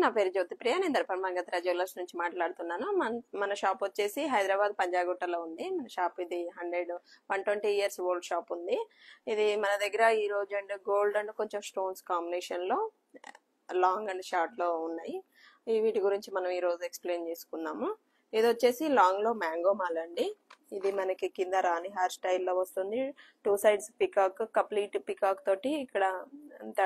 నా పేరు జ్యోతిప్రియ. నేను దర్పణ మంగత్ర జ్యువెలర్స్ నుంచి మాట్లాడుతున్నాను. మన షాప్ వచ్చేసి హైదరాబాద్ పంజాగుట్టలో ఉంది. మన షాప్ ఇది 120 ఇయర్స్ ఓల్డ్ షాప్ ఉంది. ఇది మన దగ్గర ఈ రోజు అండ్ గోల్డ్ అండ్ కొంచెం స్టోన్స్ కాంబినేషన్ లో లాంగ్ అండ్ షార్ట్ లో ఉన్నాయి. వీటి గురించి మనం ఈ రోజు ఎక్స్ప్లెయిన్ చేసుకున్నాము. ఇది వచ్చేసి లాంగ్ లో మ్యాంగో మాల అండి. ఇది మనకి కింద రాణి హార్ స్టైల్లో వస్తుంది. 2 సైడ్స్ పికాక్, కంప్లీట్ పికాక్ తోటి ఇక్కడ అంత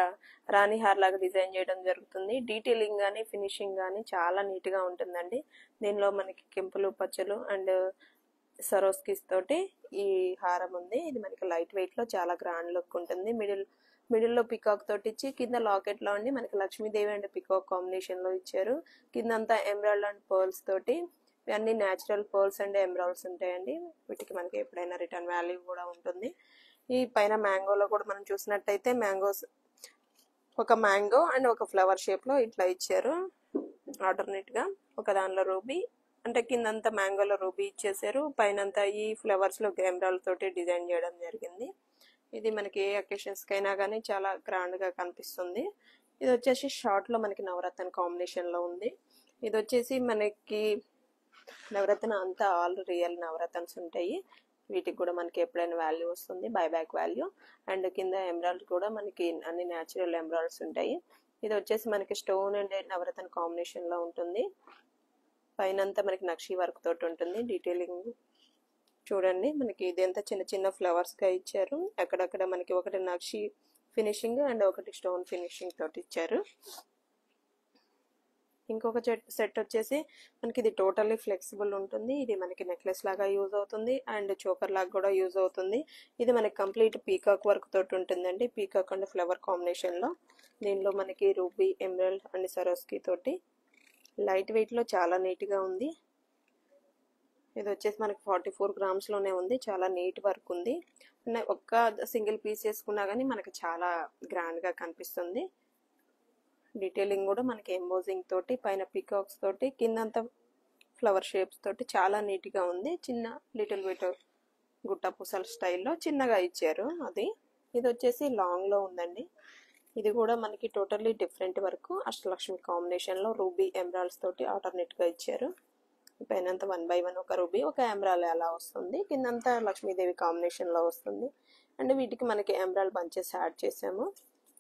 రాణి హార్ లాగా డిజైన్ చేయడం జరుగుతుంది. డీటెయిలింగ్ గానీ ఫినిషింగ్ గానీ చాలా నీట్ గా ఉంటుందండి. దీనిలో మనకి కెంపులు పచ్చలు అండ్ సరోస్కిస్ తోటి ఈ హారం ఉంది. ఇది మనకి లైట్ వెయిట్ లో చాలా గ్రాండ్ లుక్ ఉంటుంది. మిడిల్ లో పికాక్ తోటి ఇచ్చి కింద లాకెట్ లో ఉండి మనకి లక్ష్మీదేవి అండ్ పికాక్ కాంబినేషన్ లో ఇచ్చారు. కింద అంతా ఎమరాల్డ్ అండ్ పర్ల్స్ తోటి ఇవన్నీ న్యాచురల్ పర్ల్స్ అండ్ ఎమరాల్డ్స్ ఉంటాయండి. వీటికి మనకి ఎప్పుడైనా రిటర్న్ వాల్యూ కూడా ఉంటుంది. ఈ పైన మ్యాంగోలో కూడా మనం చూసినట్టయితే మ్యాంగోస్ ఒక మ్యాంగో అండ్ ఒక ఫ్లవర్ షేప్ లో ఇట్లా ఇచ్చారు ఆల్టర్నేట్ గా. ఒక దానిలో రూబీ అంటే కిందంతా మ్యాంగోలో రూబీ ఇచ్చేసారు, పైన ఈ ఫ్లవర్స్ లో ఎమరాల్డ్ తోటి డిజైన్ చేయడం జరిగింది. ఇది మనకి ఏ అకేషన్స్ కైనా కానీ చాలా గ్రాండ్ గా కనిపిస్తుంది. ఇది వచ్చేసి షార్ట్ లో మనకి నవరత్న కాంబినేషన్ లో ఉంది. ఇది వచ్చేసి మనకి నవరత్న అంతా ఆల్ రియల్ నవరత్న్స్ ఉంటాయి. వీటికి కూడా మనకి ఎప్పుడైనా వాల్యూ వస్తుంది, బైబ్యాక్ వాల్యూ. అండ్ కింద ఎమరాల్డ్ కూడా మనకి అన్ని న్యాచురల్ ఎమరాల్డ్స్ ఉంటాయి. ఇది వచ్చేసి మనకి స్టోన్ అండ్ నవరత్న కాంబినేషన్ లో ఉంటుంది. పైన అంతా మనకి నక్షి వర్క్ తోటి ఉంటుంది. డీటెయిలింగ్ చూడండి, మనకి ఇది అంతా చిన్న చిన్న ఫ్లవర్స్ గా ఇచ్చారు. అక్కడక్కడ మనకి ఒకటి నక్షి ఫినిషింగ్ అండ్ ఒకటి స్టోన్ ఫినిషింగ్ తోటి ఇచ్చారు. ఇంకొక సెట్ వచ్చేసి మనకి ఇది టోటల్లీ ఫ్లెక్సిబుల్ ఉంటుంది. ఇది మనకి నెక్లెస్ లాగా యూజ్ అవుతుంది అండ్ చోకర్ లాగా కూడా యూజ్ అవుతుంది. ఇది మనకి కంప్లీట్ పీకాక్ వర్క్ తోటి ఉంటుందండి. పీకాక్ అండ్ ఫ్లవర్ కాంబినేషన్ లో. దీనిలో మనకి రూబీ, ఎమరాల్డ్ అండ్ సరోస్కి తోటి లైట్ వెయిట్ లో చాలా నీట్ గా ఉంది. ఇది వచ్చేసి మనకి 44 గ్రామ్స్ లోనే ఉంది. చాలా నీట్ వర్క్ ఉంది. ఒక్క సింగిల్ పీస్ వేసుకున్నా కానీ మనకి చాలా గ్రాండ్ గా కనిపిస్తుంది. డీటెయిలింగ్ కూడా మనకి ఎంబోజింగ్ తోటి, పైన పికాక్స్ తోటి, కిందంతా ఫ్లవర్ షేప్స్ తోటి చాలా నీట్ గా ఉంది. చిన్న లిటిల్ బిట్ గుట్ట పూసల స్టైల్లో చిన్నగా ఇచ్చారు అది. ఇది వచ్చేసి లాంగ్ లో ఉందండి. ఇది కూడా మనకి totally different work. Ashtalakshmi combination లో రూబీ ఎమరాల్డ్స్ తోటి ఆల్టర్నేట్ గా ఇచ్చారు. పైనంతా 1 by 1 ఒక రూబీ, ఒక ఎమరాల్డ్ అలా వస్తుంది. కిందంతా లక్ష్మీదేవి కాంబినేషన్ లో వస్తుంది. అండ్ వీటికి మనకి ఎమరాల్డ్ బంచెస్ యాడ్ చేసాము.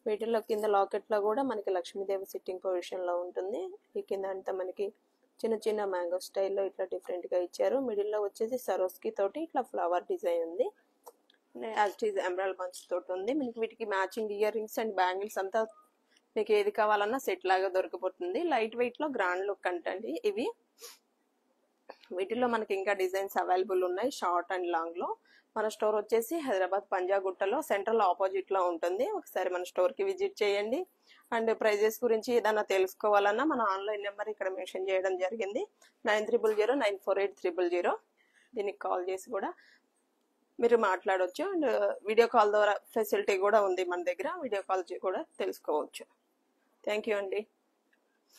వీటిలో కింద లాకెట్ లో కూడా మనకి లక్ష్మీదేవి సిట్టింగ్ పొజిషన్ లో ఉంటుంది. ఈ కింద అంతా మనకి చిన్న చిన్న మ్యాంగో స్టైల్లో ఇట్లా డిఫరెంట్ గా ఇచ్చారు. మిడిల్ లో వచ్చేసి సరోస్కి తోటి ఇట్లా ఫ్లవర్ డిజైన్ ఉంది. ఎమరాల్డ్ బంచ్ తోటి ఉంది. మీకు వీటికి matching ear rings and bangles అంతా మీకు ఏది కావాలన్నా సెట్ లాగా దొరికిపోతుంది. లైట్ వెయిట్ లో గ్రాండ్ లుక్ అంటండి ఇవి. వీటిలో మనకి ఇంకా డిజైన్స్ అవైలబుల్ ఉన్నాయి షార్ట్ అండ్ లాంగ్ లో. మన స్టోర్ వచ్చేసి హైదరాబాద్ పంజాగుట్టలో సెంట్రల్ ఆపోజిట్ లో ఉంటుంది. ఒకసారి మన స్టోర్ కి విజిట్ చేయండి. అండ్ ప్రైజెస్ గురించి ఏదైనా తెలుసుకోవాలన్నా మన ఆన్లైన్ నెంబర్ ఇక్కడ మెన్షన్ చేయడం జరిగింది. 93094800. దీనికి కాల్ చేసి కూడా మీరు మాట్లాడవచ్చు. అండ్ వీడియో కాల్ ద్వారా ఫెసిలిటీ కూడా ఉంది మన దగ్గర. వీడియో కాల్ కూడా తెలుసుకోవచ్చు. థ్యాంక్ యూ అండి.